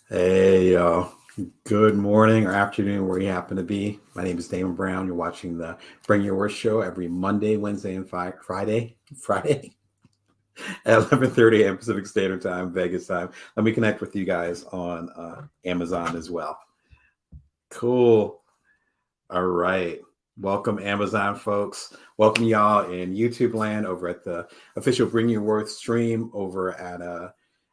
Hey, y'all. Good morning or afternoon, where you happen to be. My name is Damon Brown. You're watching the Bring Your Worth show every Monday, Wednesday, and Friday at 11:30 a.m. Pacific Standard Time, Vegas time. Let me connect with you guys on Amazon as well. Cool. All right. Welcome, Amazon folks. Welcome, y'all, in YouTube land over at the official Bring Your Worth stream over at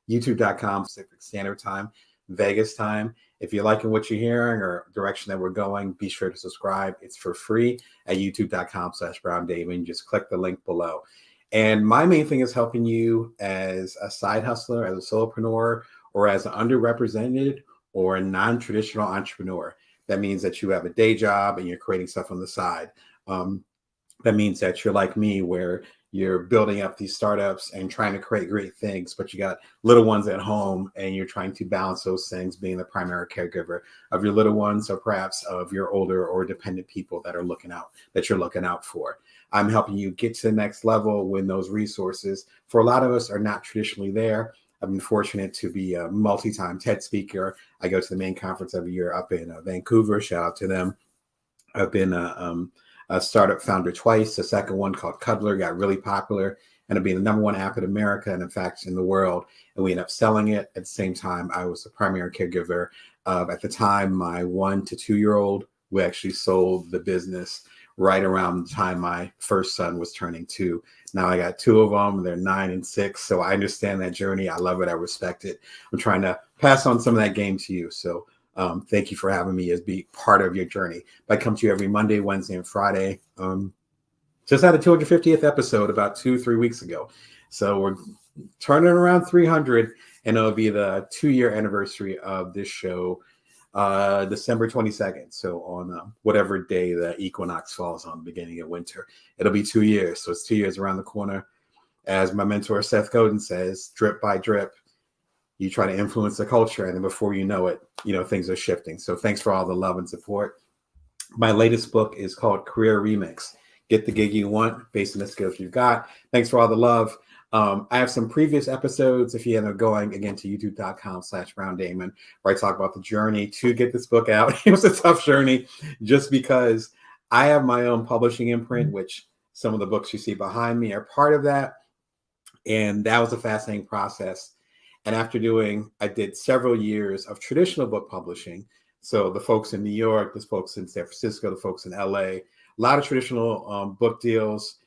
youtube.com Pacific Standard Time, Vegas time. If you're liking what you're hearing or direction that we're going, be sure to subscribe. It's for free at youtube.com/Brown Damon. Just click the link below. And my main thing is helping you as a side hustler, as a solopreneur, or as an underrepresented or a non-traditional entrepreneur. That means that you have a day job and you're creating stuff on the side. Um, that means that you're like me, where you're building up these startups and trying to create great things, but you got little ones at home and you're trying to balance those things, being the primary caregiver of your little ones, or perhaps of your older or dependent people that you're looking out for. I'm helping you get to the next level when those resources, for a lot of us, are not traditionally there. I've been fortunate to be a multi-time TED speaker. I go to the main conference every year up in Vancouver. Shout out to them. I've been a startup founder twice. The second one, called Cuddler, got really popular and it being the number one app in America and, in fact, in the world. And we ended up selling it. At the same time, I was the primary caregiver of, at the time, my 1 to 2 year old. We actually sold the business right around the time my first son was turning 2. Now I got 2 of them. They're 9 and 6. So I understand that journey. I love it. I respect it. I'm trying to pass on some of that game to you. So thank you for having me as be part of your journey. I come to you every Monday, Wednesday, and Friday. Just had a 250th episode about 2-3 weeks ago. So we're turning around 300, and it'll be the 2-year anniversary of this show, December 22nd. So on whatever day the equinox falls on, the beginning of winter, it'll be 2 years. So it's 2 years around the corner. As my mentor Seth Godin says, drip by drip, you try to influence the culture, and then before you know it, things are shifting. So thanks for all the love and support. My latest book is called Career Remix. Get the gig you want based on the skills you've got. Thanks for all the love. I have some previous episodes, if you end up going again to youtube.com/Brown Damon, where I talk about the journey to get this book out. It was a tough journey just because I have my own publishing imprint, which some of the books you see behind me are part of that. And that was a fascinating process. And I did several years of traditional book publishing. So the folks in New York, the folks in San Francisco, the folks in LA, a lot of traditional book deals.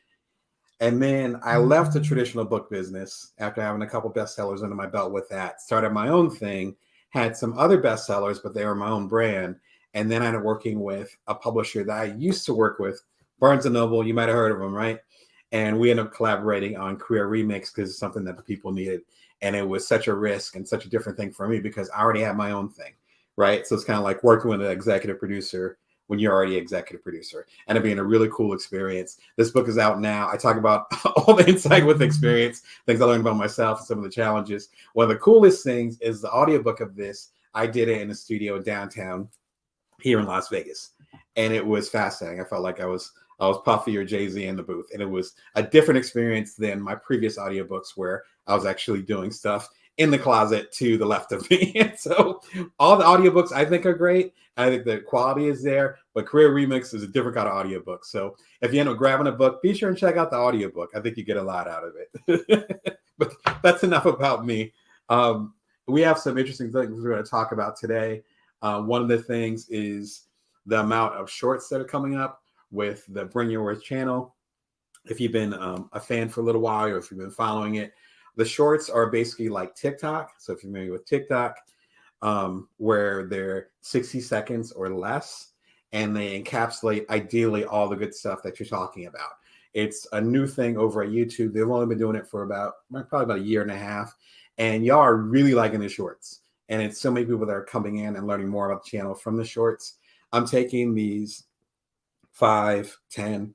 And then I left the traditional book business after having a couple bestsellers under my belt with that, started my own thing, had some other bestsellers, but they were my own brand. And then I ended up working with a publisher that I used to work with, Barnes & Noble. You might have heard of them, right? And we ended up collaborating on Career Remix because it's something that the people needed. And it was such a risk and such a different thing for me because I already had my own thing, right? So it's kind of like working with an executive producer when you're already executive producer, and it being a really cool experience. This book is out now. I talk about all the insight with experience, things I learned about myself and some of the challenges. One of the coolest things is the audiobook of this. I did it in a studio downtown here in Las Vegas, and it was fascinating. I felt like I was Puffy or Jay-Z in the booth, and it was a different experience than my previous audiobooks where I was actually doing stuff in the closet to the left of me. And so all the audiobooks I think are great. I think the quality is there, but Career Remix is a different kind of audiobook. So if you end up grabbing a book, be sure and check out the audiobook. I think you get a lot out of it. But that's enough about me. We have some interesting things we're going to talk about today. One of the things is the amount of shorts that are coming up with the Bring Your Worth channel. If you've been a fan for a little while, or if you've been following it, the shorts are basically like TikTok. So if you're familiar with TikTok, where they're 60 seconds or less, and they encapsulate ideally all the good stuff that you're talking about. It's a new thing over at YouTube. They've only been doing it for probably about a year and a half, and y'all are really liking the shorts. And it's so many people that are coming in and learning more about the channel from the shorts. I'm taking these 5, 10,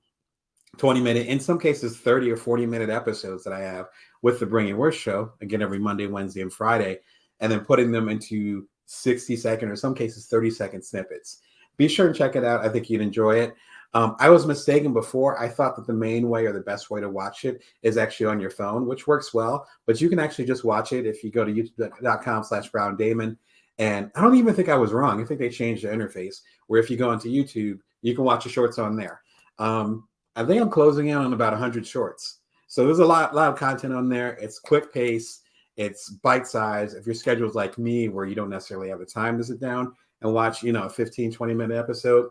20-minute, in some cases 30 or 40-minute episodes that I have with the Bring Your Worth show, again, every Monday, Wednesday, and Friday, and then putting them into 60-second or some cases 30-second snippets. Be sure and check it out. I think you'd enjoy it. I was mistaken before. I thought that the main way or the best way to watch it is actually on your phone, which works well, but you can actually just watch it if you go to youtube.com/Brown Damon And I don't even think I was wrong. I think they changed the interface where if you go onto YouTube, you can watch the shorts on there. I think I'm closing in on about 100 shorts. So there's a lot of content on there. It's quick pace. It's bite size. If your schedule's like me, where you don't necessarily have the time to sit down and watch, a 15, 20-minute episode,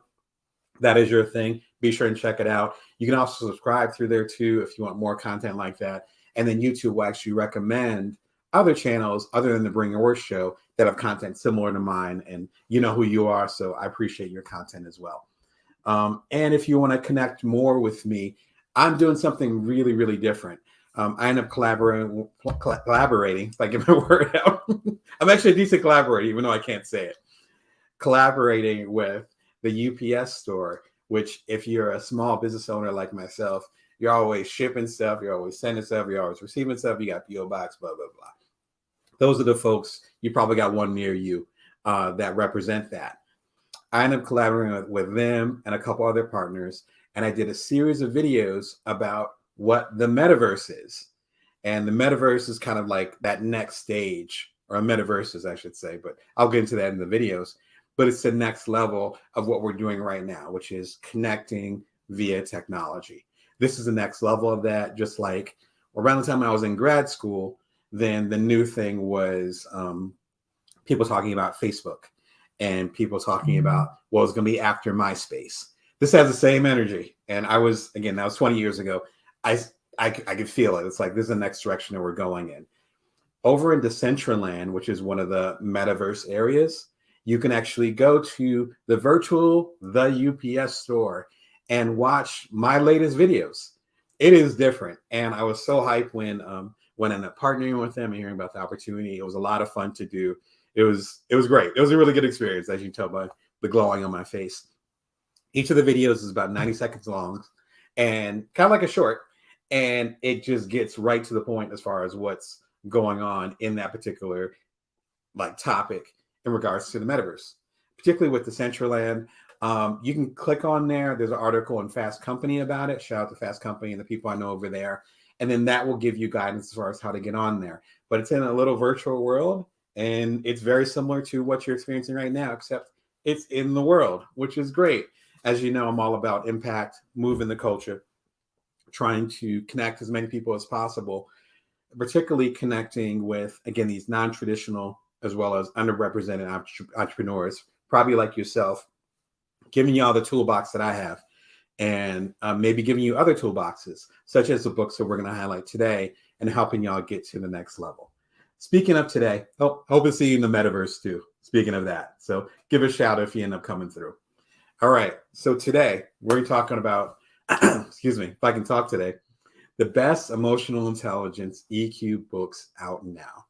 that is your thing. Be sure and check it out. You can also subscribe through there too if you want more content like that. And then YouTube will actually recommend other channels other than the Bring Your Worth show that have content similar to mine. And you know who you are, so I appreciate your content as well. And if you want to connect more with me, I'm doing something really, really different. I end up collaborating, if I get my word out. I'm actually a decent collaborator, even though I can't say it. Collaborating with the UPS store, which if you're a small business owner like myself, you're always shipping stuff, you're always sending stuff, you're always receiving stuff, you got PO Box, blah, blah, blah. Those are the folks, you probably got one near you that represent that. I ended up collaborating with them and a couple other partners, and I did a series of videos about what the metaverse is. And the metaverse is kind of like that next stage, or metaverses, I should say, but I'll get into that in the videos. But it's the next level of what we're doing right now, which is connecting via technology. This is the next level of that. Just like around the time I was in grad school, then the new thing was people talking about Facebook and people talking about what was going to be after MySpace. This has the same energy. And that was 20 years ago. I could feel it. It's like, this is the next direction that we're going in. Over in Decentraland, which is one of the metaverse areas, you can actually go to the UPS store and watch my latest videos. It is different. And I was so hyped when I ended up partnering with them and hearing about the opportunity. It was a lot of fun to do. It was great. It was a really good experience, as you can tell by the glowing on my face. Each of the videos is about 90 seconds long and kind of like a short. And it just gets right to the point as far as what's going on in that particular topic in regards to the metaverse, particularly with Decentraland. You can click on there. There's an article in Fast Company about it. Shout out to Fast Company and the people I know over there. And then that will give you guidance as far as how to get on there. But it's in a little virtual world, and it's very similar to what you're experiencing right now, except it's in the world, which is great. As you know, I'm all about impact, moving the culture, trying to connect as many people as possible, particularly connecting with, again, these non-traditional as well as underrepresented entrepreneurs, probably like yourself, giving you all the toolbox that I have, and maybe giving you other toolboxes, such as the books that we're going to highlight today, and helping y'all get to the next level. Speaking of today, hope to see you in the metaverse too. Speaking of that, so give a shout if you end up coming through. All right, so today we're talking about, excuse me, if I can talk today, the best emotional intelligence EQ books out now.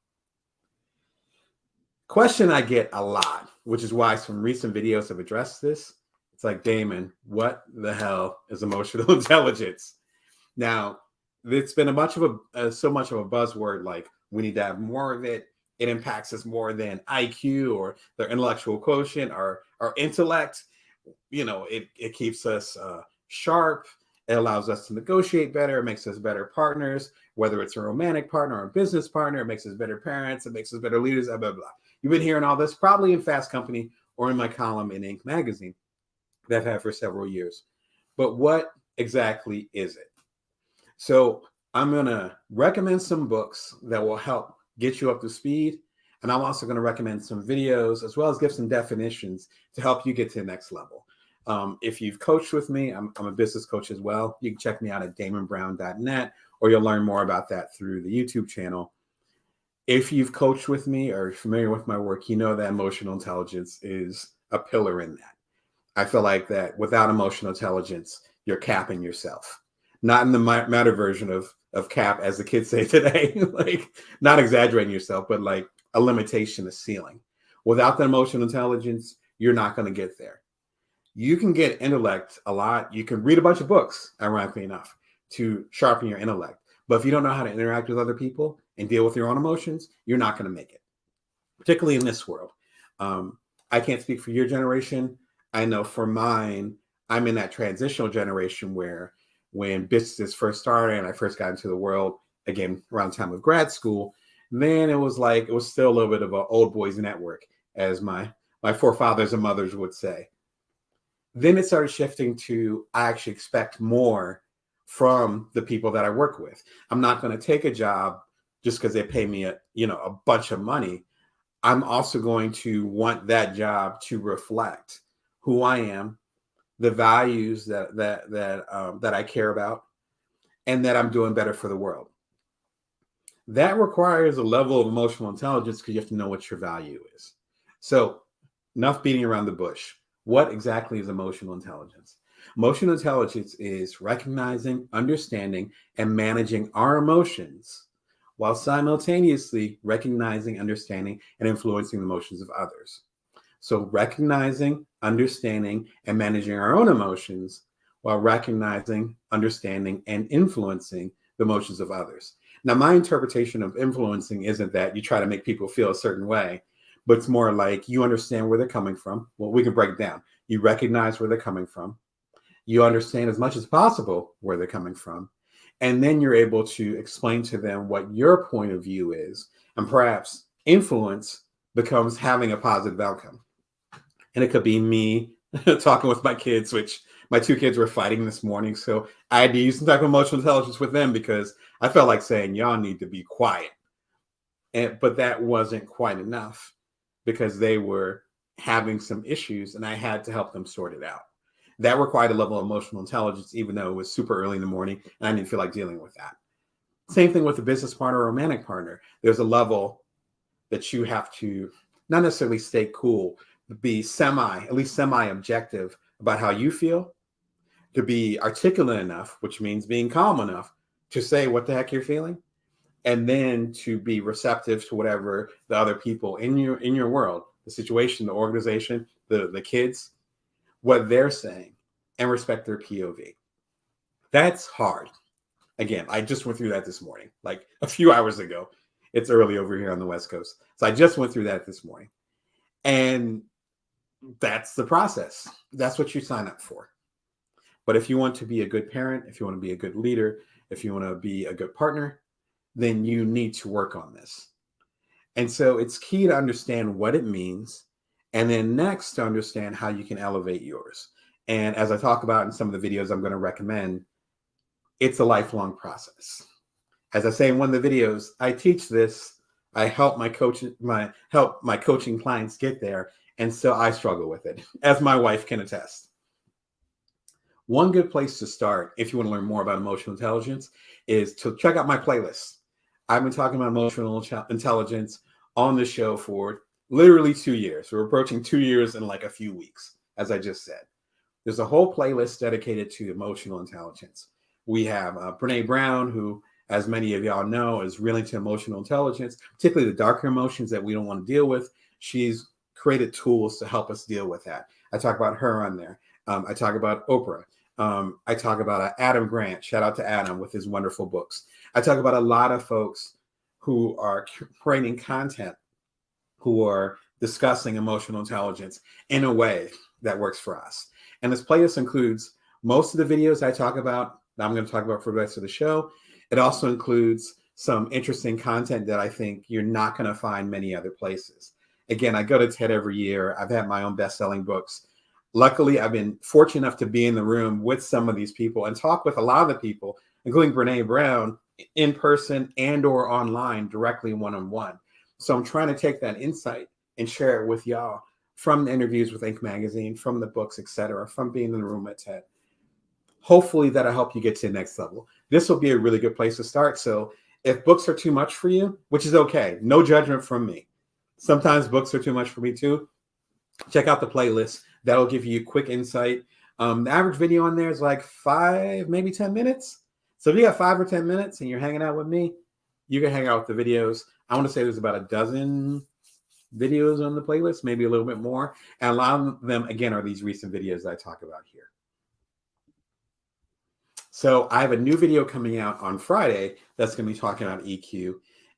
Question I get a lot, which is why some recent videos have addressed this. It's like, Damon, what the hell is emotional intelligence? Now, it's been so much of a buzzword, like we need to have more of it. It impacts us more than IQ or their intellectual quotient or our intellect. It keeps us sharp. It allows us to negotiate better. It makes us better partners, whether it's a romantic partner or a business partner. It makes us better parents. It makes us better leaders, blah, blah, blah. You've been hearing all this probably in Fast Company or in my column in Inc. magazine that I've had for several years. But what exactly is it? So I'm going to recommend some books that will help get you up to speed. And I'm also going to recommend some videos as well as give some definitions to help you get to the next level. If you've coached with me, I'm a business coach as well. You can check me out at damonbrown.net, or you'll learn more about that through the YouTube channel. If you've coached with me or familiar with my work, you know that emotional intelligence is a pillar in that. I feel like that without emotional intelligence, you're capping yourself. Not in the meta version of cap, as the kids say today, like not exaggerating yourself, but like a limitation, a ceiling. Without the emotional intelligence, you're not going to get there. You can get intellect a lot. You can read a bunch of books, ironically enough, to sharpen your intellect. But if you don't know how to interact with other people and deal with your own emotions, you're not going to make it, particularly in this world. I can't speak for your generation. I know for mine, I'm in that transitional generation where when businesses first started and I first got into the world, again, around the time of grad school, then it was still a little bit of an old boys network. as my forefathers and mothers would say. Then it started shifting to I actually expect more from the people that I work with. I'm not going to take a job just because they pay me a bunch of money. I'm also going to want that job to reflect who I am, the values that I care about, and that I'm doing better for the world. That requires a level of emotional intelligence because you have to know what your value is. So, enough beating around the bush. What exactly is emotional intelligence? Emotional intelligence is recognizing, understanding, and managing our emotions while simultaneously recognizing, understanding, and influencing the emotions of others. So, recognizing, understanding, and managing our own emotions while recognizing, understanding, and influencing the emotions of others. Now, my interpretation of influencing isn't that you try to make people feel a certain way, but it's more like you understand where they're coming from. Well, we can break it down. You recognize where they're coming from. You understand as much as possible where they're coming from. And then you're able to explain to them what your point of view is. And perhaps influence becomes having a positive outcome. And it could be me talking with my kids, which my two kids were fighting this morning. So I had to use some type of emotional intelligence with them because I felt like saying, y'all need to be quiet. But that wasn't quite enough because they were having some issues and I had to help them sort it out. That required a level of emotional intelligence, even though it was super early in the morning and I didn't feel like dealing with that. Same thing with a business partner or romantic partner. There's a level that you have to not necessarily stay cool, but be at least semi-objective about how you feel, to be articulate enough, which means being calm enough to say what the heck you're feeling, and then to be receptive to whatever the other people in your world, the situation, the organization, the kids, what they're saying, and respect their POV. That's hard. Again, I just went through that this morning, like a few hours ago. It's early over here on the West Coast. So I just went through that this morning. And that's the process. That's what you sign up for. But if you want to be a good parent, if you want to be a good leader, if you want to be a good partner, then you need to work on this. And so it's key to understand what it means. And then next to understand how you can elevate yours. And as I talk about in some of the videos I'm going to recommend, it's a lifelong process. As I say in one of the videos, I teach this. I help my coaching clients get there. And so I struggle with it, as my wife can attest. One good place to start, if you want to learn more about emotional intelligence, is to check out my playlist. I've been talking about emotional intelligence on the show for literally 2 years. We're approaching 2 years in like a few weeks, as I just said. There's a whole playlist dedicated to emotional intelligence. We have Brene Brown, who, as many of y'all know, is really into emotional intelligence, particularly the darker emotions that we don't want to deal with. She's created tools to help us deal with that. I talk about her on there. I talk about Oprah. I talk about Adam Grant. Shout out to Adam with his wonderful books. I talk about a lot of folks who are creating content, who are discussing emotional intelligence in a way that works for us. And this playlist includes most of the videos I talk about that I'm going to talk about for the rest of the show. It also includes some interesting content that I think you're not going to find many other places. Again, I go to TED every year. I've had my own best-selling books. Luckily, I've been fortunate enough to be in the room with some of these people and talk with a lot of the people, including Brene Brown, in person and or online, directly one-on-one. So I'm trying to take that insight and share it with y'all from the interviews with Inc. Magazine, from the books, etc., from being in the room at TED. Hopefully that'll help you get to the next level. This will be a really good place to start. So if books are too much for you, which is okay, no judgment from me. Sometimes books are too much for me too. Check out the playlist. That'll give you quick insight. The average video on there is like 5, maybe 10 minutes. So if you got 5 or 10 minutes and you're hanging out with me, you can hang out with the videos. I want to say there's about a dozen videos on the playlist, maybe a little bit more. And a lot of them, again, are these recent videos that I talk about here. So I have a new video coming out on Friday that's going to be talking about EQ,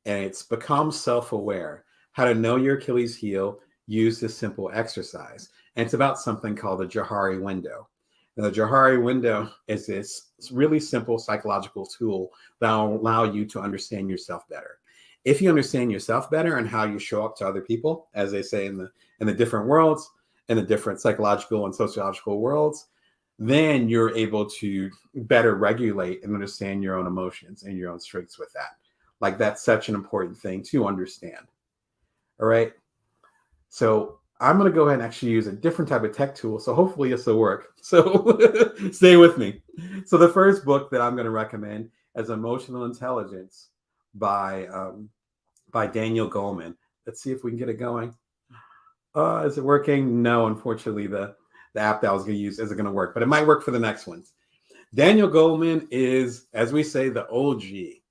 and it's Become Self-Aware, How to Know Your Achilles Heel, Use this Simple Exercise. And it's about something called the Johari Window. Now, the Johari Window is this really simple psychological tool that will allow you to understand yourself better. If you understand yourself better and how you show up to other people, as they say in the different worlds, in the different psychological and sociological worlds, then you're able to better regulate and understand your own emotions and your own strengths with that. Like, that's such an important thing to understand. All right. So I'm going to go ahead and actually use a different type of tech tool. So hopefully this will work. So stay with me. So the first book that I'm going to recommend is Emotional Intelligence by Daniel Goleman. Let's see if we can get it going. Is it working? No, unfortunately, the app that I was going to use isn't going to work, but it might work for the next ones. Daniel Goleman is, as we say, the OG,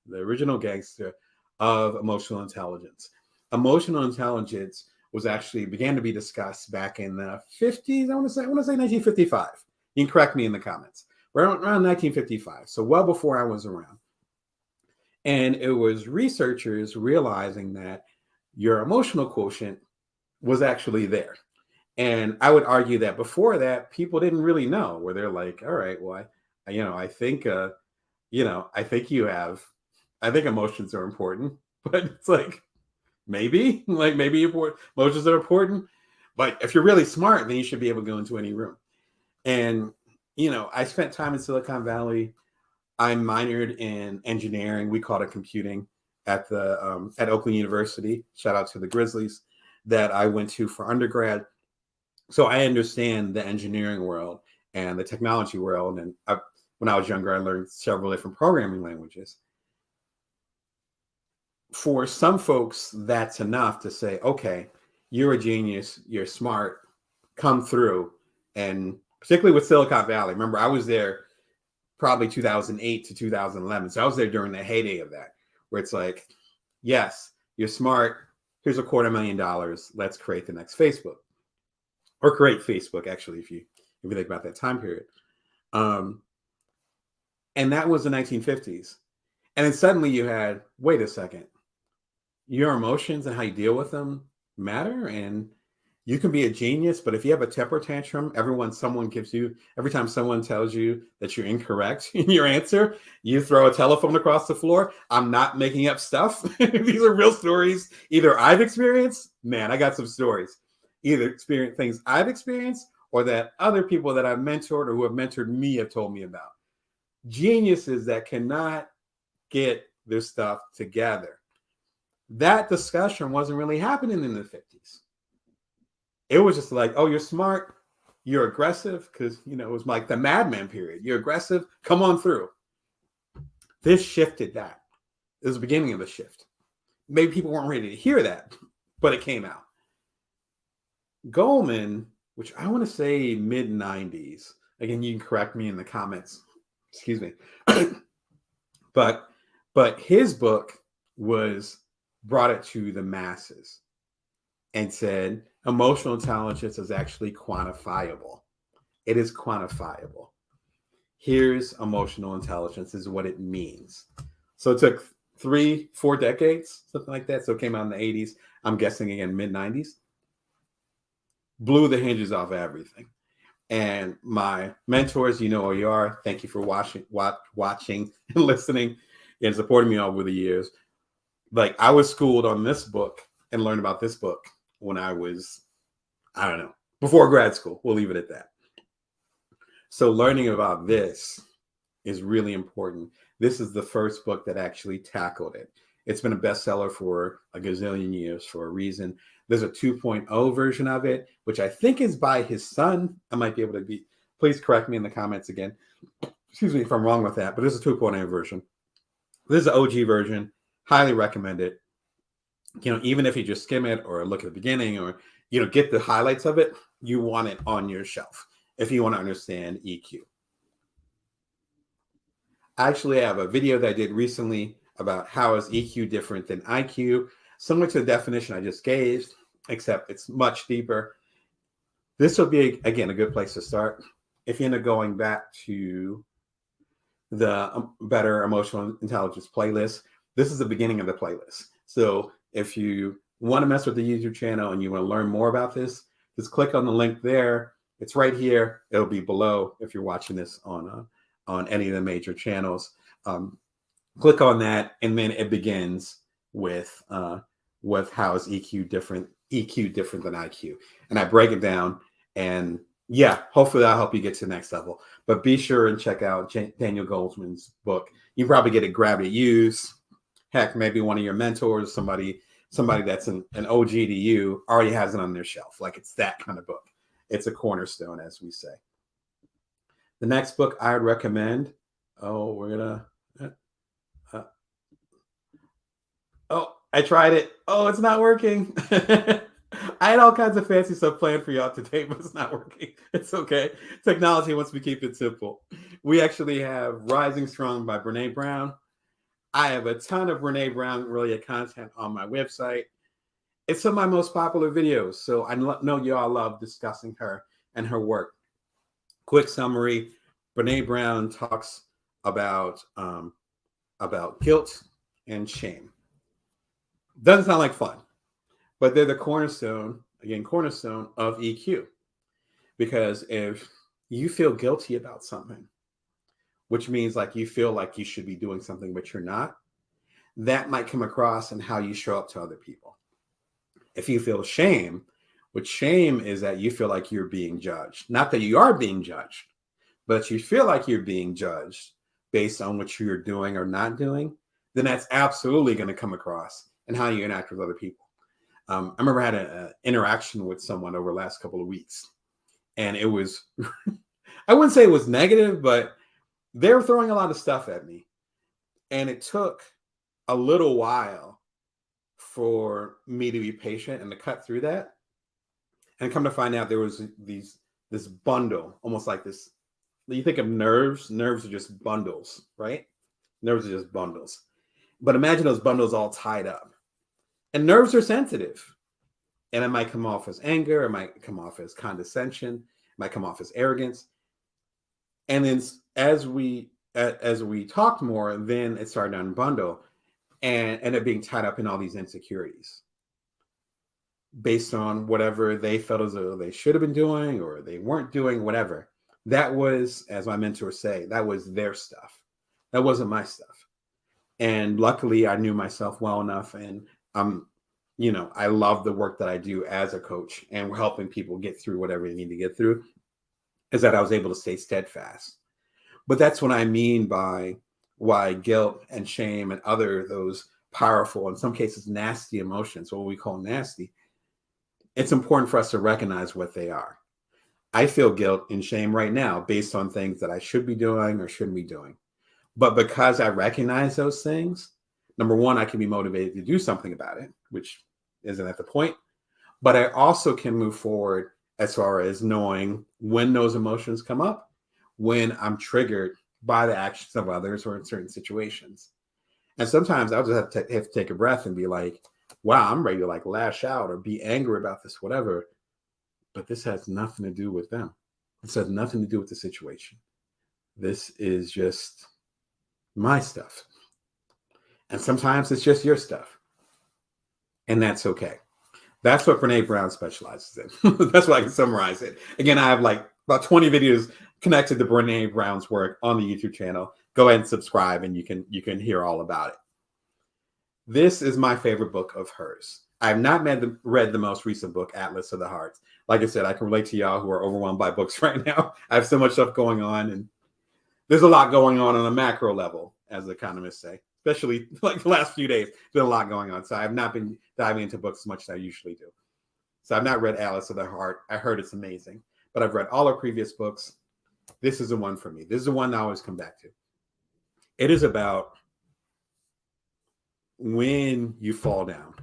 the original gangster of emotional intelligence. Emotional intelligence was actually began to be discussed back in the 50s. I want to say 1955. You can correct me in the comments. Around 1955, so well before I was around. And it was researchers realizing that your emotional quotient was actually there. And I would argue that before that, people didn't really know, where they're like, all right, well, I think emotions are important, but it's like, maybe emotions are important. But if you're really smart, then you should be able to go into any room. And, I spent time in Silicon Valley. I minored in engineering. We called it computing at Oakland University. Shout out to the Grizzlies that I went to for undergrad. So I understand the engineering world and the technology world. And when I was younger, I learned several different programming languages. For some folks, that's enough to say, okay, you're a genius, you're smart, come through. And particularly with Silicon Valley, remember, I was there probably 2008 to 2011. So I was there during the heyday of that, where it's like, yes, you're smart. Here's $250,000. Let's create the next Facebook, or create Facebook, actually, if you think about that time period. And that was the 1950s. And then suddenly you had, wait a second, your emotions and how you deal with them matter. And you can be a genius, but if you have a temper tantrum, every time someone tells you that you're incorrect in your answer, you throw a telephone across the floor. I'm not making up stuff. These are real stories. Either I've experienced, I got some stories, either experience things I've experienced or that other people that I've mentored or who have mentored me have told me about. Geniuses that cannot get their stuff together. That discussion wasn't really happening in the 50s. It was just like, oh, you're smart, you're aggressive, because, it was like the madman period. You're aggressive, come on through. This shifted that. It was the beginning of the shift. Maybe people weren't ready to hear that, but it came out. Goleman, which I want to say mid-90s. Again, you can correct me in the comments. Excuse me. But his book brought it to the masses and said, emotional intelligence is actually quantifiable. It is quantifiable. Here's emotional intelligence, is what it means. So it took 3-4 decades, something like that. So it came out in the 80s. I'm guessing, again, mid-90s. Blew the hinges off everything. And my mentors, you know who you are. Thank you for watching and listening and supporting me over the years. Like, I was schooled on this book and learned about this book when I was, before grad school. We'll leave it at that. So learning about this is really important. This is the first book that actually tackled it. It's been a bestseller for a gazillion years for a reason. There's a 2.0 version of it, which I think is by his son. I might be able to please correct me in the comments again. Excuse me if I'm wrong with that, but there's a 2.0 version. This is the OG version. Highly recommend it. Even if you just skim it or look at the beginning or, get the highlights of it, you want it on your shelf if you want to understand EQ. I actually have a video that I did recently about how is EQ different than IQ, similar to the definition I just gave, except it's much deeper. This will be, again, a good place to start. If you end up going back to the Better Emotional Intelligence playlist, this is the beginning of the playlist. So if you want to mess with the YouTube channel and you want to learn more about this, just click on the link there. It's right here. It'll be below if you're watching this on any of the major channels. Click on that, and then it begins with how is EQ different than IQ, and I break it down. And yeah, hopefully that'll help you get to the next level. But be sure and check out Daniel Goleman's book. You can probably get it, grab it, use. Heck, maybe one of your mentors, somebody that's an OG to you, already has it on their shelf. Like, it's that kind of book. It's a cornerstone, as we say. The next book I would recommend. Oh, we're gonna. Oh, I tried it. Oh, it's not working. I had all kinds of fancy stuff planned for y'all today, but it's not working. It's okay. Technology wants me to keep it simple. We actually have Rising Strong by Brene Brown. I have a ton of Brene Brown related content on my website. It's some of my most popular videos, so I know you all love discussing her and her work. Quick summary: Brene Brown talks about guilt and shame. Doesn't sound like fun, but they're the cornerstone of EQ. Because if you feel guilty about something, which means like you feel like you should be doing something but you're not, that might come across in how you show up to other people. If you feel shame, which shame is that you feel like you're being judged. Not that you are being judged, but you feel like you're being judged based on what you're doing or not doing, then that's absolutely going to come across in how you interact with other people. I remember I had an interaction with someone over the last couple of weeks, and it was, I wouldn't say it was negative, but they were throwing a lot of stuff at me. And it took a little while for me to be patient and to cut through that. And come to find out there was this bundle, almost like this. You think of nerves. Nerves are just bundles, right? Nerves are just bundles. But imagine those bundles all tied up. And nerves are sensitive. And it might come off as anger. It might come off as condescension. It might come off as arrogance. And then as we talked more, then it started to unbundle and ended up being tied up in all these insecurities based on whatever they felt as though they should have been doing or they weren't doing, whatever. That was, as my mentors say, that was their stuff. That wasn't my stuff. And luckily I knew myself well enough, and I love the work that I do as a coach, and we're helping people get through whatever they need to get through, is that I was able to stay steadfast. But that's what I mean by why guilt and shame and other those powerful, in some cases nasty emotions, what we call nasty, it's important for us to recognize what they are. I feel guilt and shame right now based on things that I should be doing or shouldn't be doing. But because I recognize those things, number one, I can be motivated to do something about it, which isn't at the point. But I also can move forward as far as knowing when those emotions come up, when I'm triggered by the actions of others or in certain situations. And sometimes I'll just have to take a breath and be like, wow, I'm ready to like lash out or be angry about this, whatever. But this has nothing to do with them. This has nothing to do with the situation. This is just my stuff. And sometimes it's just your stuff. And that's okay. That's what Brene Brown specializes in. That's why I can summarize it. Again, I have like about 20 videos connected to Brene Brown's work on the YouTube channel. Go ahead and subscribe, and you can hear all about it. This is my favorite book of hers. I have not read the most recent book, Atlas of the Heart. Like I said, I can relate to y'all who are overwhelmed by books right now. I have so much stuff going on, and there's a lot going on a macro level, as the economists say, especially like the last few days. There's been a lot going on. So I have not been diving into books as much as I usually do. So I've not read Atlas of the Heart. I heard it's amazing, but I've read all her previous books. This is the one for me. This is the one I always come back to. It is about when you fall down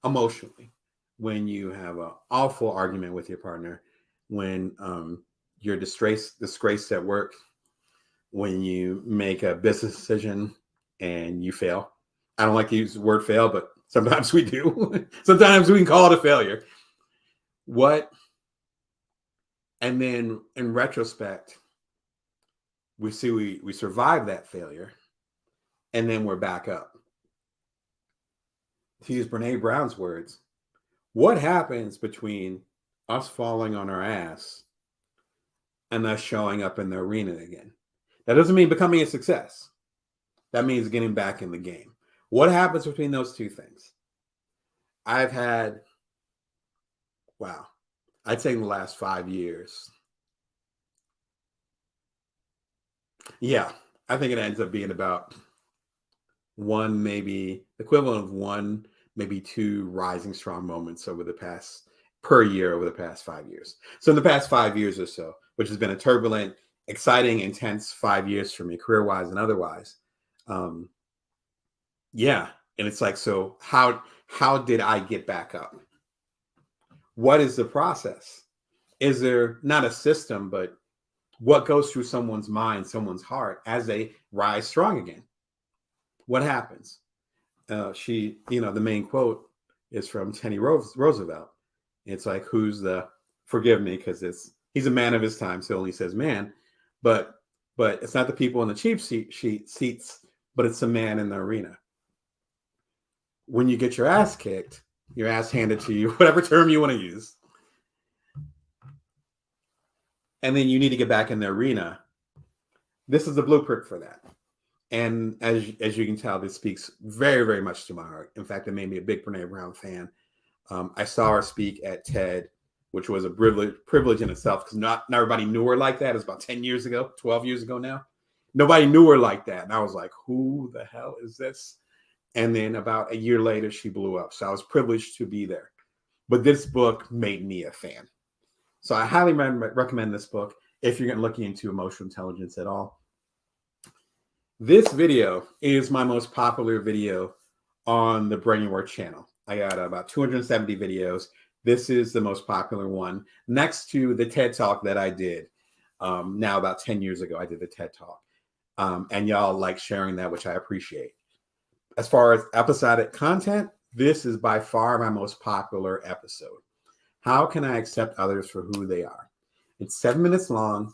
emotionally, when you have an awful argument with your partner, when you're disgraced at work, when you make a business decision and you fail. I don't like to use the word fail, but sometimes we do. Sometimes we can call it a failure. And then in retrospect, we see we survived that failure, and then we're back up. To use Brene Brown's words, what happens between us falling on our ass and us showing up in the arena again? That doesn't mean becoming a success. That means getting back in the game. What happens between those two things? I've had, wow, I'd say in the last 5 years. Yeah, I think it ends up being about one, maybe equivalent of one, maybe two rising strong moments over the past per year over the past 5 years. So in the past 5 years or so, which has been a turbulent, exciting, intense 5 years for me, career wise and otherwise. Um, yeah, and it's like, so how did I get back up? What is the process? Is there not a system, but what goes through someone's mind, someone's heart as they rise strong again? What happens? The main quote is from Teddy Roosevelt. It's like, who's the, forgive me, because he's a man of his time, so he only says man, but it's not the people in the cheap seats, but it's the man in the arena. When you get your ass kicked, your ass handed to you, whatever term you want to use, and then you need to get back in the arena. This is the blueprint for that. And as you can tell, this speaks very, very much to my heart. In fact, it made me a big Brene Brown fan. I saw her speak at TED, which was a privilege in itself, because not everybody knew her like that. It was about 10 years ago, 12 years ago now. Nobody knew her like that. And I was like, who the hell is this? And then about a year later, she blew up. So I was privileged to be there. But this book made me a fan. So I highly recommend this book if you're looking into emotional intelligence at all. This video is my most popular video on the BringYourWorth channel. I got about 270 videos. This is the most popular one, next to the TED Talk that I did now about 10 years ago. I did the TED Talk. And y'all like sharing that, which I appreciate. As far as episodic content, this is by far my most popular episode. How can I accept others for who they are? It's 7 minutes long.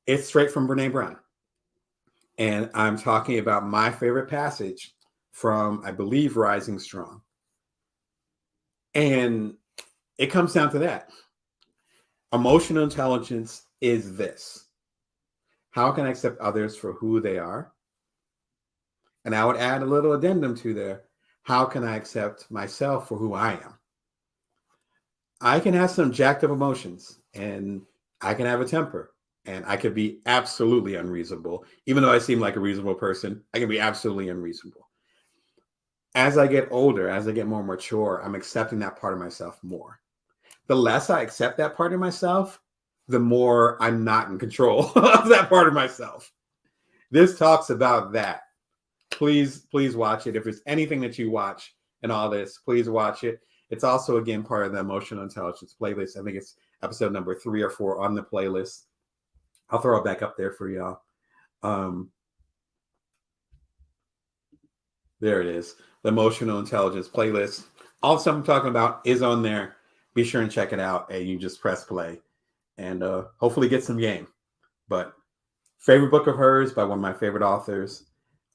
It's straight from Brene Brown. And I'm talking about my favorite passage from, I believe, Rising Strong. And it comes down to that. Emotional intelligence is this. How can I accept others for who they are? And I would add a little addendum to there. How can I accept myself for who I am? I can have some jacked up emotions, and I can have a temper, and I could be absolutely unreasonable. Even though I seem like a reasonable person, I can be absolutely unreasonable. As I get older, as I get more mature, I'm accepting that part of myself more. The less I accept that part of myself, the more I'm not in control of that part of myself. This talks about that. Please watch it. If there's anything that you watch in all this, please watch it. It's also, again, part of the emotional intelligence playlist. I think it's episode number 3 or 4 on the playlist. I'll throw it back up there for y'all. There it is. The emotional intelligence playlist. All the stuff I'm talking about is on there. Be sure and check it out. And you just press play and hopefully get some game. But favorite book of hers by one of my favorite authors.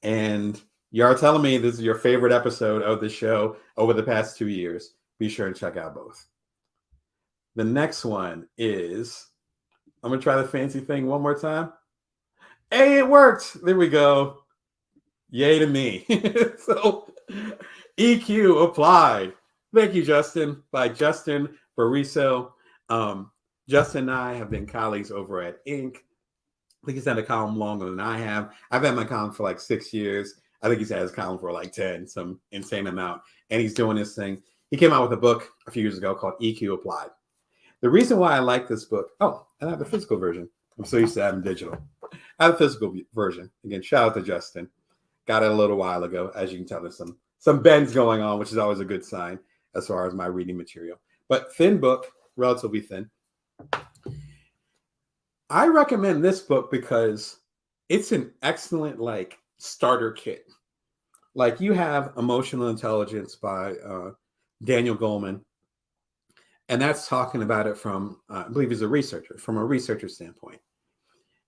And you are telling me this is your favorite episode of the show over the past 2 years. Be sure and check out both. The next one is, I'm going to try the fancy thing one more time. Hey, it worked. There we go. Yay to me. So, EQ Applied. Thank you, Justin, by Justin Bariso. Justin and I have been colleagues over at Inc. I think he's had a column longer than I have. I've had my column for like 6 years. I think he's had his column for like 10, some insane amount. And he's doing this thing. He came out with a book a few years ago called EQ Applied. The reason why I like this book, and I have the physical version. I'm so used to having digital. I have a physical version. Again, shout out to Justin. Got it a little while ago. As you can tell, there's some bends going on, which is always a good sign as far as my reading material. But thin book, relatively thin. I recommend this book because it's an excellent starter kit. Like, you have Emotional Intelligence by Daniel Goleman, and that's talking about it from, I believe he's a researcher, from a researcher standpoint.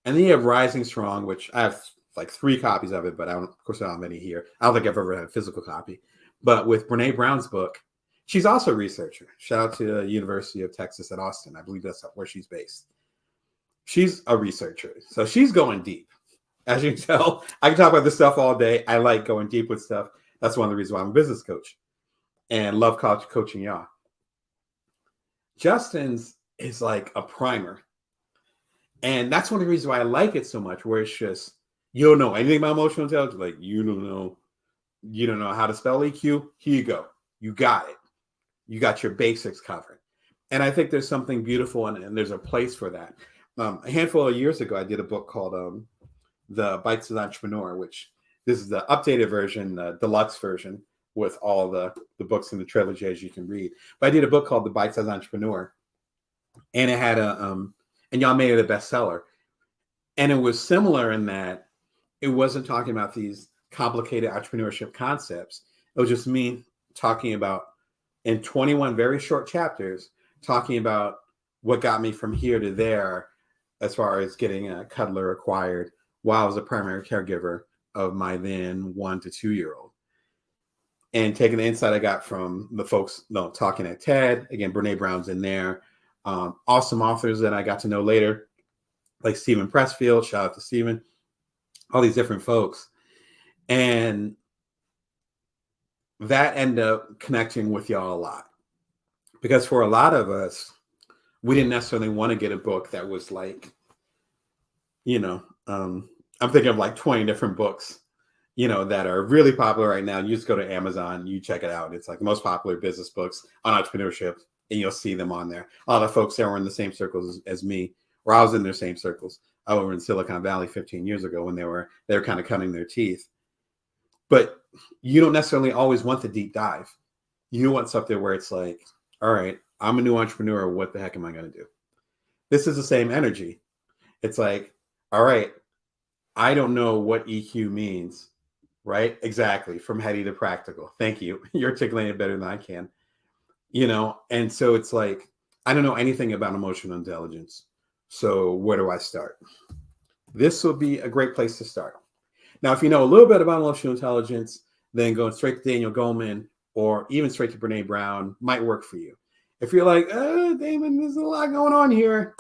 And then you have Rising Strong, which I have like 3 copies of it, but of course I don't have any here. I don't think I've ever had a physical copy. But with Brene Brown's book, she's also a researcher. Shout out to the University of Texas at Austin. I believe that's where she's based. She's a researcher, so she's going deep. As you can tell, I can talk about this stuff all day. I like going deep with stuff. That's one of the reasons why I'm a business coach and love coaching y'all. Justin's is like a primer. And that's one of the reasons why I like it so much, where it's just, you don't know anything about emotional intelligence. Like, you don't know how to spell EQ. Here you go. You got it. You got your basics covered. And I think there's something beautiful and there's a place for that. A handful of years ago, I did a book called The Bites of the Entrepreneur, which this is the updated version, the deluxe version with all the books in the trilogy as you can read. But I did a book called The Bites of the Entrepreneur, and it had and y'all made it a bestseller. And it was similar in that it wasn't talking about these complicated entrepreneurship concepts. It was just me talking about, in 21 very short chapters, talking about what got me from here to there as far as getting a cuddler acquired while I was a primary caregiver of my then 1 to 2 year old. And taking the insight I got from the folks talking at TED, again, Brene Brown's in there, awesome authors that I got to know later, like Stephen Pressfield, shout out to Stephen, all these different folks. And that ended up connecting with y'all a lot. Because for a lot of us, we didn't necessarily want to get a book that was like, I'm thinking of like 20 different books, that are really popular right now. You just go to Amazon, you check it out. It's like the most popular business books on entrepreneurship, and you'll see them on there. A lot of folks that were in the same circles as me, or I was in their same circles. I was in Silicon Valley 15 years ago when they were kind of cutting their teeth. But you don't necessarily always want the deep dive. You want something where it's like, all right, I'm a new entrepreneur. What the heck am I going to do? This is the same energy. It's like, all right, I don't know what EQ means, right? Exactly. From heady to practical. Thank you. You're articulating it better than I can, And so it's like, I don't know anything about emotional intelligence. So where do I start? This will be a great place to start. Now, if you know a little bit about emotional intelligence, then going straight to Daniel Goleman or even straight to Brene Brown might work for you. If you're like, Damon, there's a lot going on here,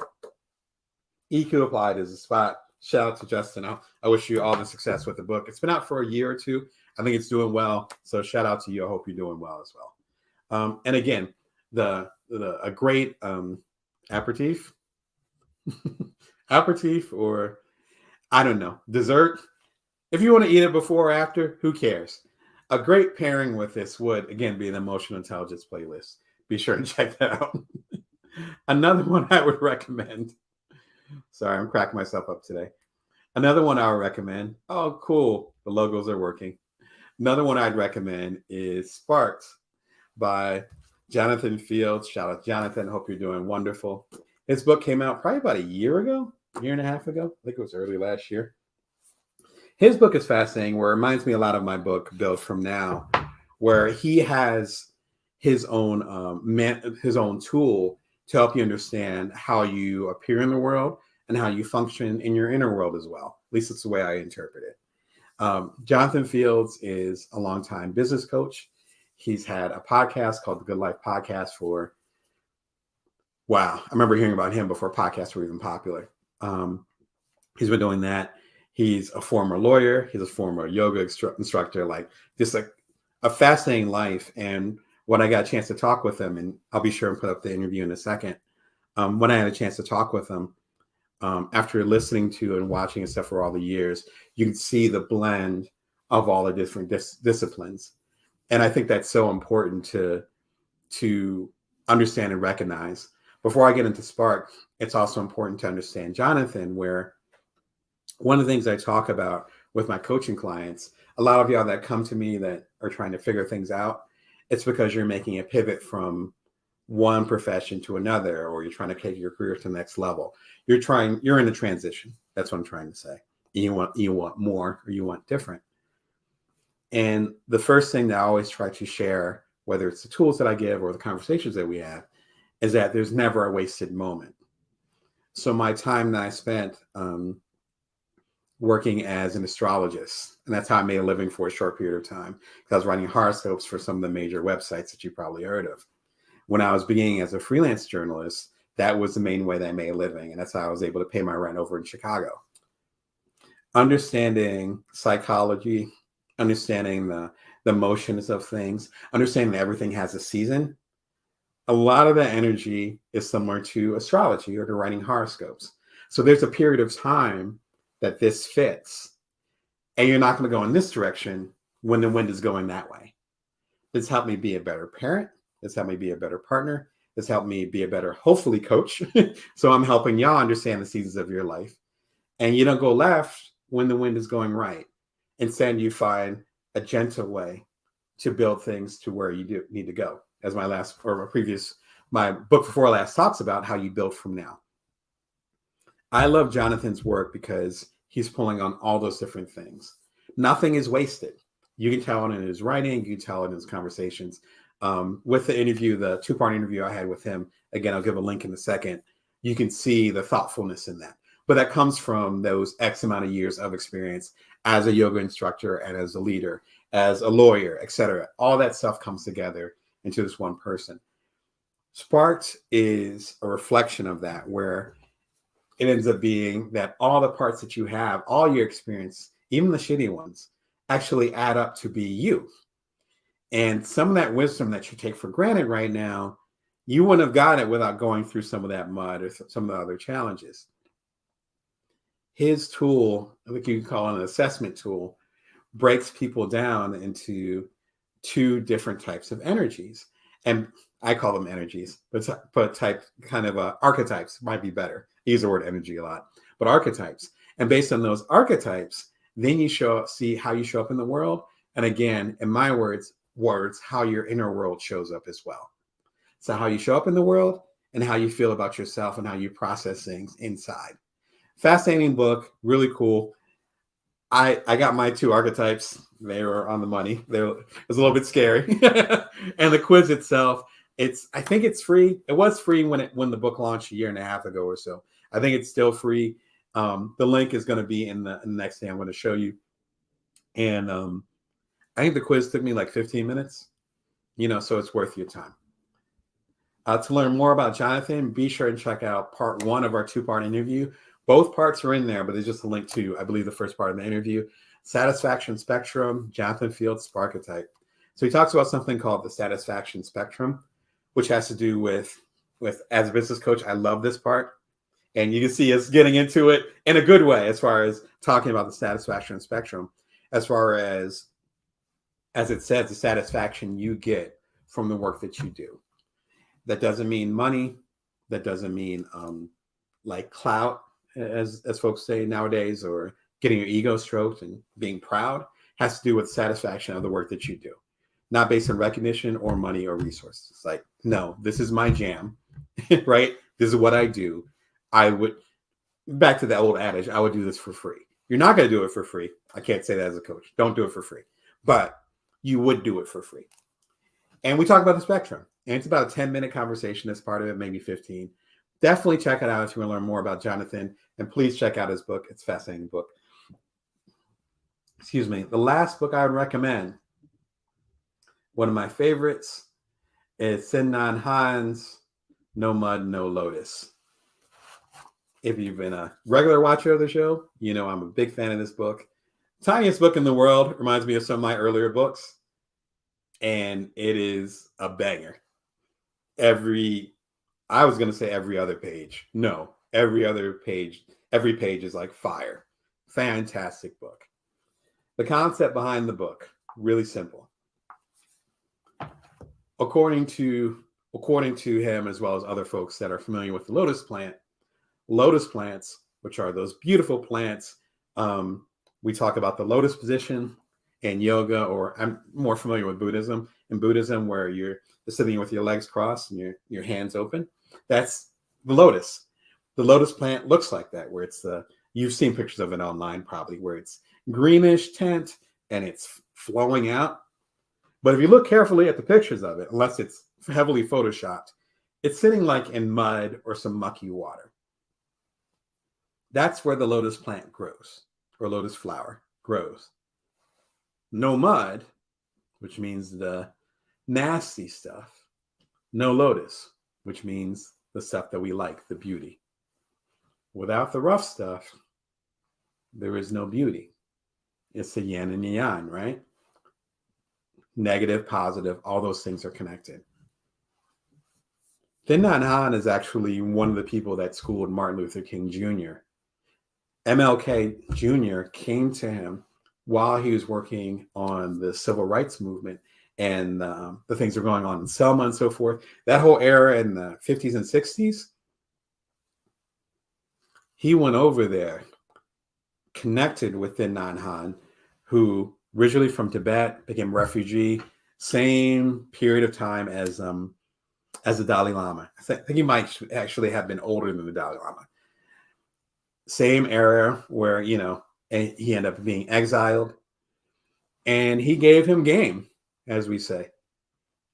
EQ Applied is a spot. Shout out to Justin. I wish you all the success with the book. It's been out for a year or two. I think it's doing well. So shout out to you. I hope you're doing well as well. And again, a great aperitif, aperitif, or I don't know, dessert. If you want to eat it before or after, who cares? A great pairing with this would, again, be an emotional intelligence playlist. Be sure to check that out. Another one I would recommend. Sorry, I'm cracking myself up today. Another one I would recommend. Oh, cool. The logos are working. Another one I'd recommend is Sparks by Jonathan Fields. Shout out, Jonathan. Hope you're doing wonderful. His book came out probably about a year and a half ago. I think it was early last year. His book is fascinating, where it reminds me a lot of my book, Build From Now, where he has his own tool to help you understand how you appear in the world and how you function in your inner world as well. At least it's the way I interpret it. Jonathan Fields is a longtime business coach. He's had a podcast called The Good Life Podcast for, wow, I remember hearing about him before podcasts were even popular. He's been doing that. He's a former lawyer. He's a former yoga instructor, like just like a fascinating life. And when I got a chance to talk with him, and I'll be sure and put up the interview in a second, when I had a chance to talk with him, after listening to and watching and stuff for all the years, you can see the blend of all the different disciplines. And I think that's so important to understand and recognize. Before I get into Spark, it's also important to understand Jonathan, where one of the things I talk about with my coaching clients, a lot of y'all that come to me that are trying to figure things out, it's because you're making a pivot from one profession to another, or you're trying to take your career to the next level. You're in a transition. That's what I'm trying to say. You want more, or you want different. And the first thing that I always try to share, whether it's the tools that I give or the conversations that we have, is that there's never a wasted moment. So my time that I spent working as an astrologist, and that's how I made a living for a short period of time, because I was writing horoscopes for some of the major websites that you probably heard of. When I was beginning as a freelance journalist, that was the main way that I made a living, and that's how I was able to pay my rent over in Chicago. Understanding psychology, understanding the motions of things, understanding that everything has a season. A lot of that energy is similar to astrology or to writing horoscopes. So there's a period of time that this fits, and you're not going to go in this direction when the wind is going that way. This helped me be a better parent. This helped me be a better partner. This helped me be a better, hopefully, coach. So I'm helping y'all understand the seasons of your life. And you don't go left when the wind is going right. Instead, you find a gentle way to build things to where you do need to go. As my book before last talks about how you build from now. I love Jonathan's work because he's pulling on all those different things. Nothing is wasted. You can tell it in his writing, you can tell it in his conversations. With the interview, the 2-part interview I had with him, again, I'll give a link in a second. You can see the thoughtfulness in that. But that comes from those X amount of years of experience as a yoga instructor and as a leader, as a lawyer, etc. All that stuff comes together into this one person. Sparked is a reflection of that, where it ends up being that all the parts that you have, all your experience, even the shitty ones, actually add up to be you. And some of that wisdom that you take for granted right now, you wouldn't have gotten it without going through some of that mud or some of the other challenges. His tool, I think you can call it an assessment tool, breaks people down into 2 different types of energies. And I call them energies, but type kind of archetypes might be better. I use the word energy a lot, but archetypes. And based on those archetypes, then you see how you show up in the world. And again, in my words, how your inner world shows up as well. So how you show up in the world and how you feel about yourself and how you process things inside. Fascinating book, really cool. I got my 2 archetypes. They were on the money. It was a little bit scary. And the quiz itself, I think it's free. It was free when the book launched a year and a half ago or so. I think it's still free. The link is going to be in the next thing I'm going to show you. And I think the quiz took me like 15 minutes, so it's worth your time. To learn more about Jonathan, be sure and check out part 1 of our 2-part interview. Both parts are in there, but there's just a link to, I believe, the first part of the interview. Satisfaction Spectrum, Jonathan Fields' Sparketype. So he talks about something called the Satisfaction Spectrum, which has to do with as a business coach, I love this part. And you can see us getting into it in a good way as far as talking about the Satisfaction Spectrum, as far as it says, the satisfaction you get from the work that you do. That doesn't mean money. That doesn't mean like clout, as folks say nowadays, or getting your ego stroked and being proud. It has to do with satisfaction of the work that you do, not based on recognition or money or resources. It's like, no, this is my jam, right? This is what I do. Back to the old adage, I would do this for free. You're not going to do it for free. I can't say that as a coach. Don't do it for free. But you would do it for free. And we talk about the spectrum. And it's about a 10-minute conversation as part of it, maybe 15. Definitely check it out if you want to learn more about Jonathan. And please check out his book. It's a fascinating book. Excuse me. The last book I would recommend, one of my favorites, is Hanh's No Mud, No Lotus. If you've been a regular watcher of the show, you know I'm a big fan of this book. Tiniest book in the world, reminds me of some of my earlier books. And it is a banger. I was going to say every other page. No, every page is like fire. Fantastic book. The concept behind the book, really simple. According to him, as well as other folks that are familiar with the lotus plants, which are those beautiful plants. We talk about the lotus position in yoga, or I'm more familiar with Buddhism. In Buddhism, where you're sitting with your legs crossed and your hands open, that's the lotus. The lotus plant looks like that, where you've seen pictures of it online probably, where it's greenish tint and it's flowing out. But if you look carefully at the pictures of it, unless it's heavily photoshopped, it's sitting like in mud or some mucky water. That's where the lotus plant grows, or lotus flower grows. No mud, which means the nasty stuff. No lotus, which means the stuff that we like, the beauty. Without the rough stuff, there is no beauty. It's the yin and the yang, right? negative, positive, all those things are connected. Thich Nhat is actually one of the people that schooled Martin Luther King Jr. MLK Jr. came to him while he was working on the civil rights movement and the things that were going on in Selma and so forth. That whole era in the 50s and 60s, he went over there, connected with Thich Nhat, who originally from Tibet, became a refugee, same period of time as the Dalai Lama. I think he might actually have been older than the Dalai Lama. Same era where, he ended up being exiled. And he gave him game, as we say.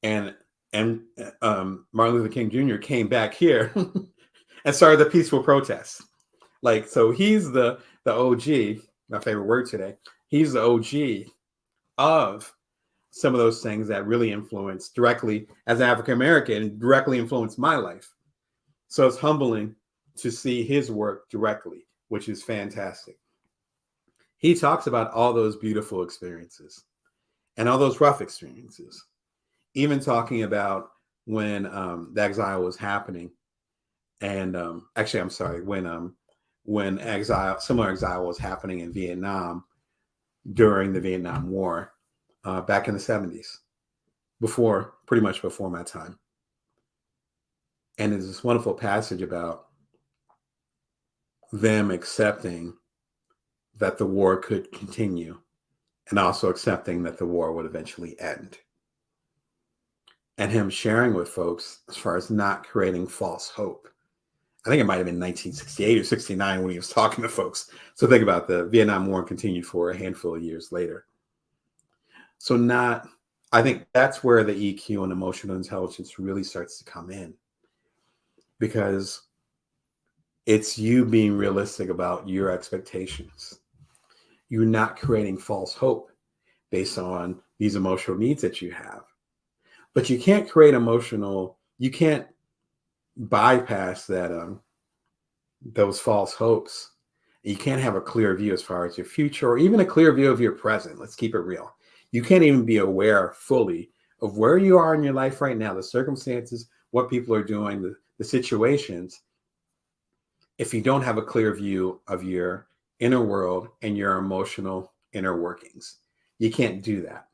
And Martin Luther King Jr. came back here and started the peaceful protests. So he's the OG, my favorite word today. He's the OG of some of those things that really influenced directly, as an African American, directly influenced my life. So it's humbling to see his work directly, which is fantastic. He talks about all those beautiful experiences and all those rough experiences, even talking about when the exile was happening. And actually, I'm sorry, when similar exile was happening in Vietnam during the Vietnam War back in the 70s, pretty much before my time. And there's this wonderful passage about them accepting that the war could continue and also accepting that the war would eventually end. And him sharing with folks as far as not creating false hope. I think it might have been 1968 or 69 when he was talking to folks. So think about the Vietnam War continued for a handful of years later. So I think that's where the EQ and emotional intelligence really starts to come in, because it's you being realistic about your expectations. You're not creating false hope based on these emotional needs that you have. But you can't you can't bypass those false hopes. You can't have a clear view as far as your future or even a clear view of your present. Let's keep it real. You can't even be aware fully of where you are in your life right now, the circumstances, what people are doing, the situations, if you don't have a clear view of your inner world and your emotional inner workings. You can't do that.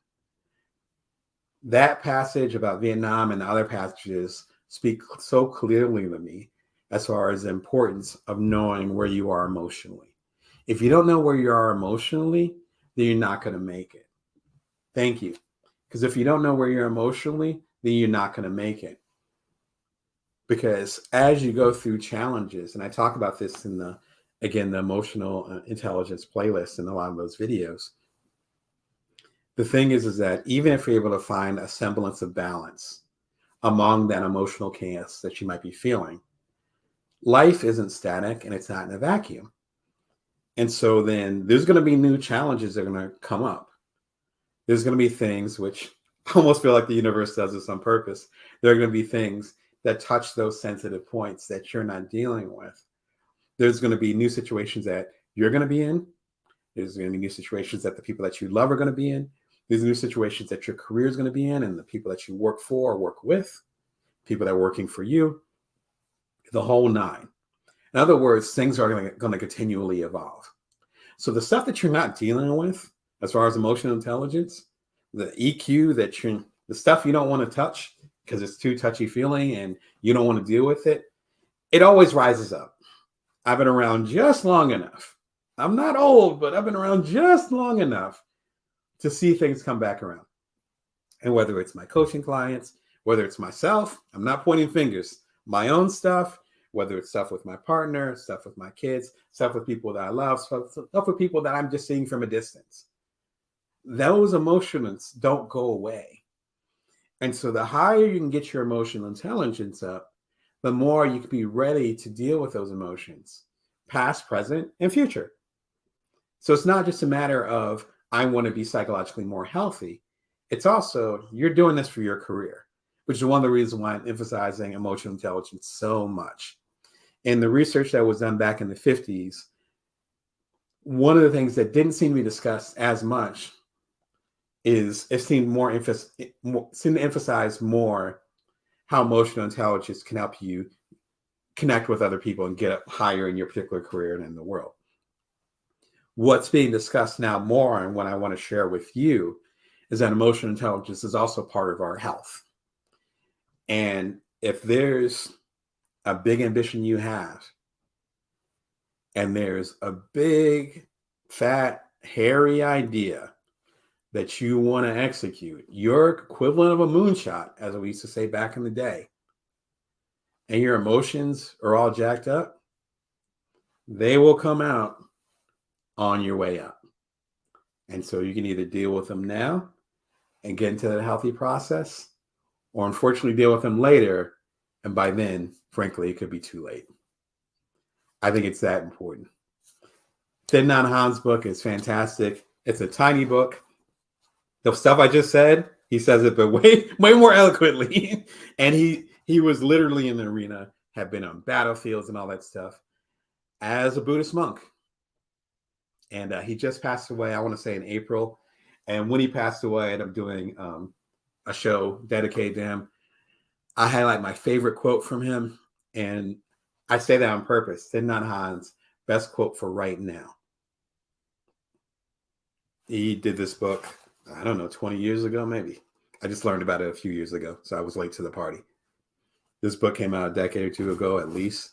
That passage about Vietnam and other passages speak so clearly to me as far as the importance of knowing where you are emotionally. If you don't know where you are emotionally, then you're not going to make it. Thank you. Because if you don't know where you're emotionally, then you're not going to make it. Because as you go through challenges, and I talk about this in the emotional intelligence playlist in a lot of those videos, the thing is that even if you're able to find a semblance of balance among that emotional chaos that you might be feeling, life isn't static and it's not in a vacuum. And so then there's going to be new challenges that are going to come up. There's going to be things which I almost feel like the universe does this on purpose. There are going to be things that touch those sensitive points that you're not dealing with. There's going to be new situations that you're going to be in. There's going to be new situations that the people that you love are going to be in. There's new situations that your career is going to be in, and the people that you work for or work with, people that are working for you, the whole nine. In other words, things are going to continually evolve. So the stuff that you're not dealing with, as far as emotional intelligence, the EQ the stuff you don't want to touch because it's too touchy feeling and you don't want to deal with it, it always rises up. I've been around just long enough. I'm not old, but I've been around just long enough to see things come back around. And whether it's my coaching clients, whether it's myself, I'm not pointing fingers, my own stuff, whether it's stuff with my partner, stuff with my kids, stuff with people that I love, stuff with people that I'm just seeing from a distance. Those emotions don't go away. And so the higher you can get your emotional intelligence up, the more you can be ready to deal with those emotions, past, present, and future. So it's not just a matter of, I want to be psychologically more healthy. It's also, you're doing this for your career, which is one of the reasons why I'm emphasizing emotional intelligence so much. In the research that was done back in the 50s, one of the things that didn't seem to be discussed as much it seemed seemed to emphasize more how emotional intelligence can help you connect with other people and get up higher in your particular career and in the world. What's being discussed now more, and what I want to share with you, is that emotional intelligence is also part of our health. And if there's a big ambition you have, and there's a big, fat, hairy idea that you want to execute, your equivalent of a moonshot, as we used to say back in the day, and your emotions are all jacked up, they will come out on your way up. And so you can either deal with them now and get into that healthy process, or unfortunately deal with them later. And by then, frankly, it could be too late. I think it's that important. Thich Nhat book is fantastic. It's a tiny book. The stuff I just said, he says it, but way more eloquently. And he was literally in the arena, had been on battlefields and all that stuff as a Buddhist monk. And he just passed away, I want to say in April. And when he passed away, I ended up doing a show dedicated to him. I highlight my favorite quote from him. And I say that on purpose. Thich Nhat Hanh's best quote for right now. He did this book, I don't know, 20 years ago, maybe. I just learned about it a few years ago, so I was late to the party. This book came out a decade or two ago, at least.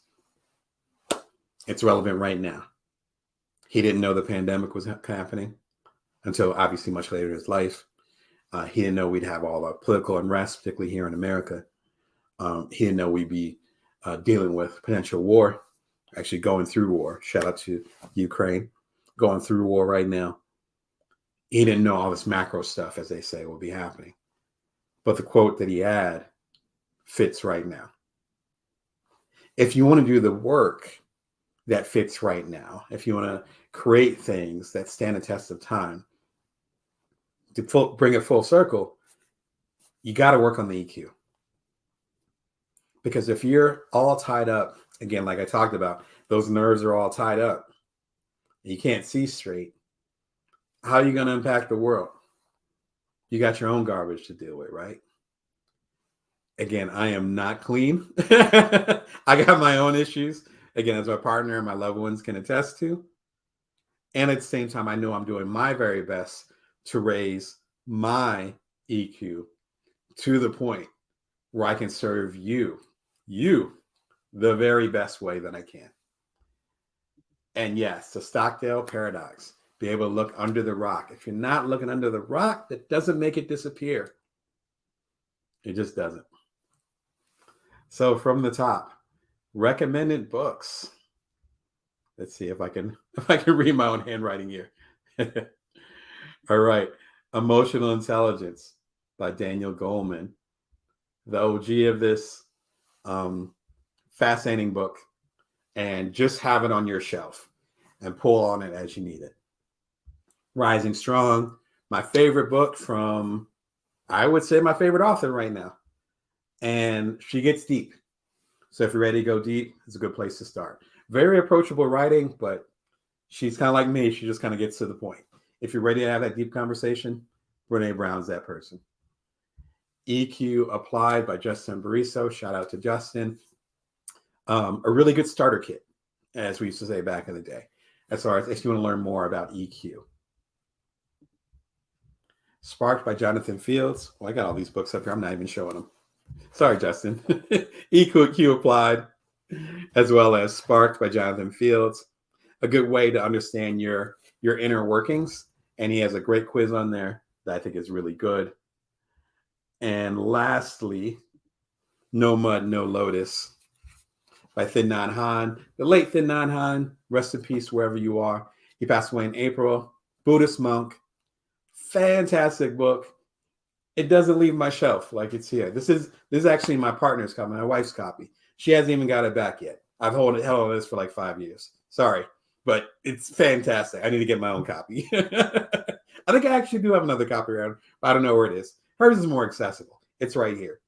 It's relevant right now. He didn't know the pandemic was happening until obviously much later in his life. He didn't know we'd have all the political unrest, particularly here in America. He didn't know we'd be dealing with potential war, actually going through war. Shout out to Ukraine, going through war right now. He didn't know all this macro stuff, as they say, will be happening. But the quote that he had fits right now. If you want to do the work that fits right now, if you want to create things that stand the test of time, to bring it full circle, you got to work on the EQ. Because if you're all tied up, again, like I talked about, those nerves are all tied up, and you can't see straight, how are you going to impact the world? You got your own garbage to deal with, right? Again, I am not clean. I got my own issues. Again, as my partner and my loved ones can attest to. And at the same time, I know I'm doing my very best to raise my EQ to the point where I can serve you, the very best way that I can. And yes, the Stockdale paradox, be able to look under the rock. If you're not looking under the rock, that doesn't make it disappear. It just doesn't. So from the top, recommended books. Let's see if I can read my own handwriting here. All right. Emotional Intelligence by Daniel Goleman, the OG of this fascinating book, and just have it on your shelf and pull on it as you need it. Rising Strong, my favorite book from, I would say, my favorite author right now. And she gets deep. So if you're ready to go deep, it's a good place to start. Very approachable writing, but she's kind of like me. She just kind of gets to the point. If you're ready to have that deep conversation, Brene Brown's that person. EQ Applied by Justin Bariso. Shout out to Justin. A really good starter kit, as we used to say back in the day, as far as if you want to learn more about EQ. Sparked by Jonathan Fields. Well, I got all these books up here. I'm not even showing them. Sorry, Justin. EQ Applied, as well as Sparked by Jonathan Fields. A good way to understand your inner workings. And he has a great quiz on there that I think is really good. And lastly, No Mud, No Lotus by Thich Nhat Hanh. The late Thich Nhat Hanh, rest in peace wherever you are. He passed away in April. Buddhist monk. Fantastic book. It doesn't leave my shelf like it's here. This is actually my partner's copy, my wife's copy. She hasn't even got it back yet. I've held on this for like 5 years. Sorry, but it's fantastic. I need to get my own copy. I think I actually do have another copy around, but I don't know where it is. Hers is more accessible. It's right here.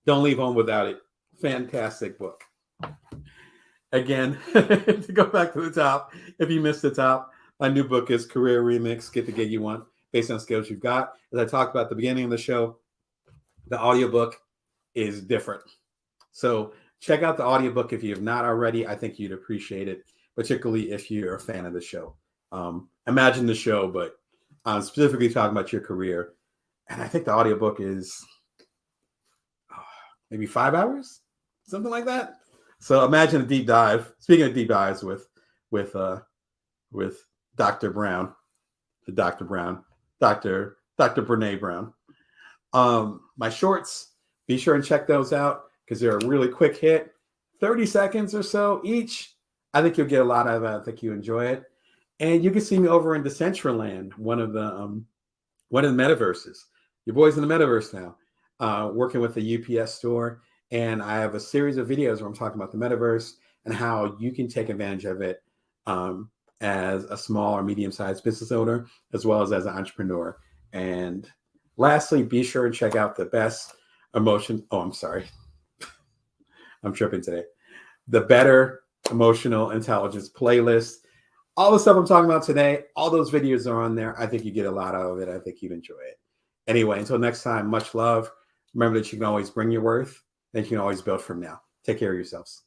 Don't leave home without it. Fantastic book. Again, to go back to the top, if you missed the top, my new book is Career Remix, Get the Gig You Want, based on skills you've got. As I talked about at the beginning of the show, the audiobook is different. So check out the audiobook if you have not already. I think you'd appreciate it, particularly if you're a fan of the show. Imagine the show, but I'm specifically talking about your career. And I think the audiobook is maybe 5 hours, something like that. So imagine a deep dive. Speaking of deep dives with Dr. Brown, Dr. Brene Brown. My shorts, be sure and check those out because they're a really quick hit, 30 seconds or so each. I think you'll get a lot out of it. I think you enjoy it. And you can see me over in Decentraland, one of the metaverses. Your boy's in the metaverse now, working with the UPS store. And I have a series of videos where I'm talking about the metaverse and how you can take advantage of it as a small or medium-sized business owner, as well as an entrepreneur. And lastly, be sure and check out the best emotion. Oh, I'm sorry. I'm tripping today. The Better Emotional Intelligence playlist. All the stuff I'm talking about today, all those videos are on there. I think you get a lot out of it. I think you'd enjoy it. Anyway, until next time, much love. Remember that you can always bring your worth and you can always build from now. Take care of yourselves.